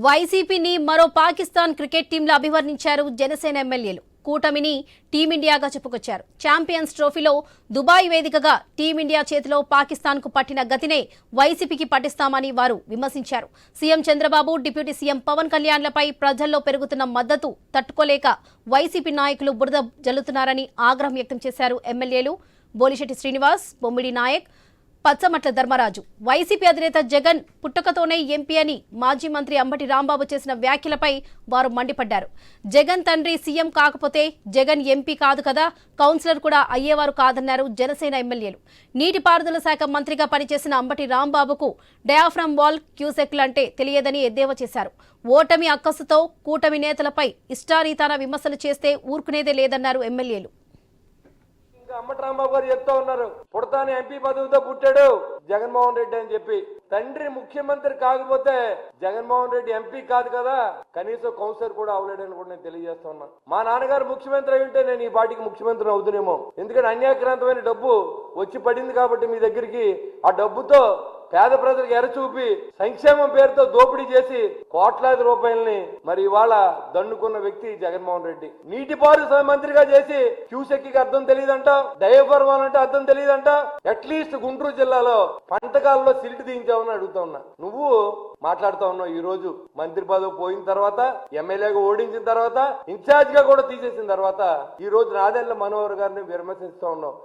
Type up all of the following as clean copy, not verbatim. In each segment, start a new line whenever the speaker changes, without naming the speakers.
వైసీపీని మరో పాకిస్తాన్ క్రికెట్ టీంలో అభివర్ణించారు జనసేన ఎమ్మెల్యేలు. కూటమిని టీమిండియాగా చెప్పుకొచ్చారు. ఛాంపియన్స్ ట్రోఫీలో దుబాయ్ వేదికగా టీమిండియా చేతిలో పాకిస్తాన్కు పట్టిన గతినే వైసీపీకి పట్టిస్తామని వారు విమర్శించారు. CM Chandrababu, deputy CM Pawan కళ్యాణ్లపై ప్రజల్లో పెరుగుతున్న మద్దతు తట్టుకోలేక వైసీపీ నాయకులు బురద జల్లుతున్నారని ఆగ్రహం వ్యక్తం చేశారు ఎమ్మెల్యేలు బోలిశెట్టి శ్రీనివాస్, బొమ్మిడి నాయక్, పచ్చమట్ల ధర్మరాజు. వైసీపీ అధినేత జగన్ పుట్టుకతోనే ఎంపీ అని మాజీ మంత్రి అంబటి రాంబాబు చేసిన వ్యాఖ్యలపై వారు మండిపడ్డారు. జగన్ తండ్రి సీఎం కాకపోతే జగన్ ఎంపీ కాదు కదా, కౌన్సిలర్ కూడా అయ్యేవారు కాదన్నారు జనసేన ఎమ్మెల్యేలు. నీటిపారుదల శాఖ మంత్రిగా పనిచేసిన అంబటి రాంబాబుకు డయాఫ్రమ్ వాల్, క్యూసెక్లు అంటే తెలియదని ఎద్దేవా చేశారు. ఓటమి అక్కసుతో కూటమి నేతలపై ఇష్టారీతాన విమర్శలు చేస్తే ఊరుకునేదే లేదన్నారు ఎమ్మెల్యేలు.
అంబటి రాంబాబు గారు చెప్తా ఉన్నారు, పుడతాను ఎంపీ పదవితో పుట్టాడు జగన్మోహన్ రెడ్డి అని చెప్పి. తండ్రి ముఖ్యమంత్రి కాకపోతే జగన్మోహన్ రెడ్డి ఎంపీ కాదు కదా, కనీసం కౌన్సిలర్ కూడా అవలేడని కూడా నేను తెలియజేస్తా ఉన్నా. మా నాన్నగారు ముఖ్యమంత్రి అయి ఉంటే నేను ఈ పార్టీకి ముఖ్యమంత్రి అవుతునేమో. ఎందుకంటే అన్యాక్రాంతమైన డబ్బు వచ్చి పడింది కాబట్టి మీ దగ్గరికి, ఆ డబ్బుతో పేద ప్రజలకు ఎరచూపి సంక్షేమం పేరుతో దోపిడీ చేసి కోట్లాది రూపాయలని మరి ఇవాళ దండుకున్న వ్యక్తి జగన్మోహన్ రెడ్డి. నీటిపారుదల మంత్రిగా చేసి క్యూసెక్కి అర్థం తెలియదంట, డయాఫ్రమ్ అంటే అర్థం తెలియదంట. అట్లీస్ట్ గుంటూరు జిల్లాలో పంటకాలలో సిల్ట్ దించావని అడుగుతా ఉన్నా. నువ్వు మాట్లాడుతా ఉన్నావు. ఈ రోజు మంత్రి పదవి పోయిన తర్వాత, ఎమ్మెల్యేగా ఓడించిన తర్వాత, ఇన్ఛార్జ్ గా కూడా తీసేసిన తర్వాత ఈ రోజు నాదెండ్ల మనోహర్ గారిని విమర్శిస్తా ఉన్నావు.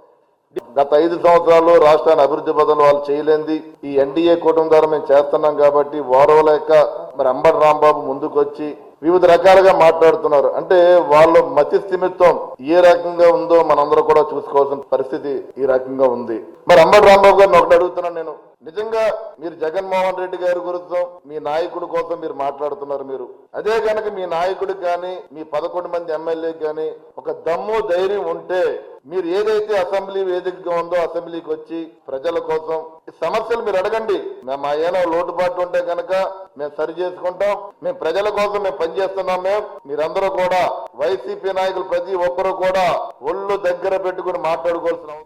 గత 5 సంవత్సరాల్లో రాష్ట్రాన్ని అభివృద్ధి పదంలో వాళ్ళు చేయలేంది ఈ ఎన్డీఏ కూటమి ద్వారా మేము చేస్తున్నాం కాబట్టి వారవలేక మరి అంబటి రాంబాబు ముందుకు వచ్చి వివిధ రకాలుగా మాట్లాడుతున్నారు. అంటే వాళ్ళ మతి స్థిమిత్వం ఏ రకంగా ఉందో మనందరూ కూడా చూసుకోవాల్సిన పరిస్థితి ఈ రకంగా ఉంది. మరి అంబటి రాంబాబు గారిని ఒకటి అడుగుతున్నాను నేను, నిజంగా మీరు జగన్మోహన్ రెడ్డి గారి గురించి మీ నాయకుడి కోసం మీరు మాట్లాడుతున్నారు. మీరు అదే కనుక మీ నాయకుడికి కానీ మీ 11 మంది ఎమ్మెల్యేకి కానీ ఒక దమ్ము ధైర్యం ఉంటే మీరు ఏదైతే అసెంబ్లీ వేదికగా ఉందో అసెంబ్లీకి వచ్చి ప్రజల కోసం సమస్యలు మీరు అడగండి. మేము ఏదో లోటుపాటు ఉంటే కనుక మేము సరి చేసుకుంటాం. మేము ప్రజల కోసం మేము పనిచేస్తున్నాం. మీరందరూ కూడా వైసీపీ నాయకులు ప్రతి ఒక్కరూ కూడా ఒళ్ళు దగ్గర పెట్టుకుని మాట్లాడుకోవాల్సిన